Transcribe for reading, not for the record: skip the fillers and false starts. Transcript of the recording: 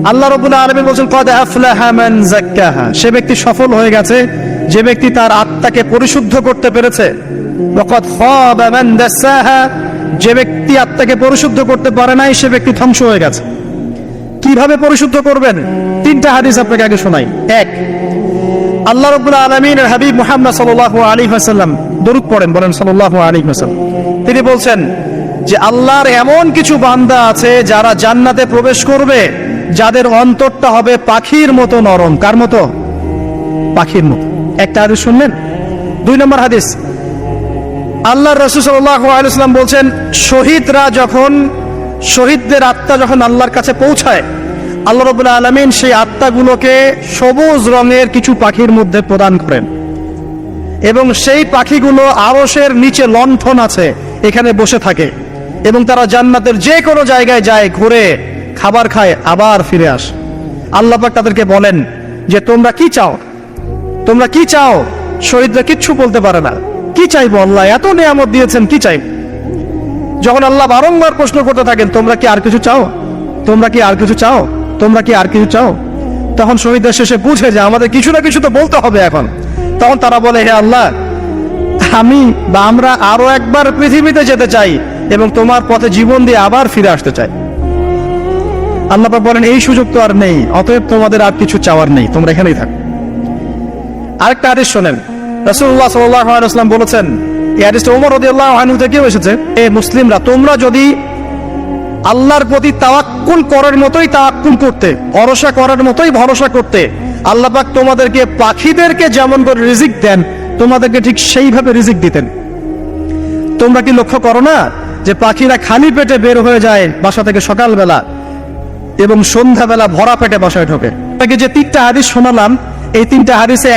আল্লাহ রাব্বুল আলামিন বলেন কদ আফলাহা মান যাক্কাহা, সে ব্যক্তি সফল হয়ে গেছে যে ব্যক্তি তার আত্মাকে পরিশুদ্ধ করতে পেরেছে। ওয়া কদ খাবা মান দাসাহা, যে ব্যক্তি আত্মাকে পরিশুদ্ধ করতে পারে নাই সে ব্যক্তি ধ্বংস হয়ে গেছে। কিভাবে পরিশুদ্ধ করবেন? তিনটা হাদিস আপনাকে আগে শোনাই। এক, আল্লাহ রাব্বুল আলামিনের হাবিব মুহাম্মদ সাল্লাল্লাহু আলাইহি ওয়াসাল্লাম দরুদ পড়েন, বলেন সাল্লাল্লাহু আলাইহি ওয়াসাল্লাম। তিনি বলছেন যে আল্লাহর এমন কিছু বান্দা আছে যারা জান্নাতে প্রবেশ করবে যাদের অন্তরটা হবে পাখির মতো নরম। কার মতো? পাখির মতো। একটা হাদিস শুনলেন। দুই নম্বর হাদিস, আল্লাহর রাসূল সাল্লাল্লাহু আলাইহি ওয়াসাল্লাম বলছেন শহীদদের আত্মা যখন আল্লাহর কাছে পৌঁছায়, আল্লাহ রাব্বুল আলামিন সেই আত্মাগুলোকে সবুজ রঙের কিছু পাখির মধ্যে প্রদান করেন এবং সেই পাখিগুলো আরশের নিচে লণ্ঠন আছে এখানে বসে থাকে এবং তারা জান্নাতের যে কোনো জায়গায় যায়, ঘুরে খাবার খায়, আবার ফিরে আসে। আল্লাহ পাক তাদেরকে বলেন যে তোমরা কি চাও, তোমরা কি চাও? শহীদরা কিচ্ছু বলতে পারে না। কি চাইবো? আল্লাহ এত নিয়ামত দিয়েছেন, কি চাইব? যখন আল্লাহ বারংবার প্রশ্ন করতে থাকেন তোমরা কি আর কিছু চাও, তোমরা কি আর কিছু চাও, তোমরা কি আর কিছু চাও, তখন শহীদরা শেষে বুঝে যে আমাদের কিছু না কিছু তো বলতে হবে এখন। তখন তারা বলে, হে আল্লাহ, আমরা আরো একবার পৃথিবীতে যেতে চাই এবং তোমার পথে জীবন দিয়ে আবার ফিরে আসতে চাই। আল্লাহ পাক বলেন এই সুযোগ তো আর নেই, অতএব তোমাদের আর কিছু চাওয়ার নেই, তোমরা এখানেই থাকো। আরেকটা হাদিস শোনেন, রাসূলুল্লাহ সাল্লাল্লাহু আলাইহি ওয়াসাল্লাম বলেছেন, এই হাদিসটা ওমর রাদিয়াল্লাহু আনহু থেকেও এসেছে, এ মুসলিমরা, তোমরা যদি আল্লাহর প্রতি তাওয়াক্কুল করার মতোই তাওয়াক্কুল করতে, ভরসা করার মতোই ভরসা করতে, আল্লাহ পাক তোমাদেরকে পাখিদেরকে যেমন করে রিজিক দেন তোমাদেরকে ঠিক সেইভাবে রিজিক দিতেন। তোমরা কি লক্ষ্য করো না যে পাখিরা খালি পেটে বের হয়ে যায় বাসা থেকে সকালবেলা এবং সন্ধ্যাবেলা ভরা পেটে বাসায় ঢোকে? যে তিনটা হাদিস শোনালাম, এই তিনটা হাদিসে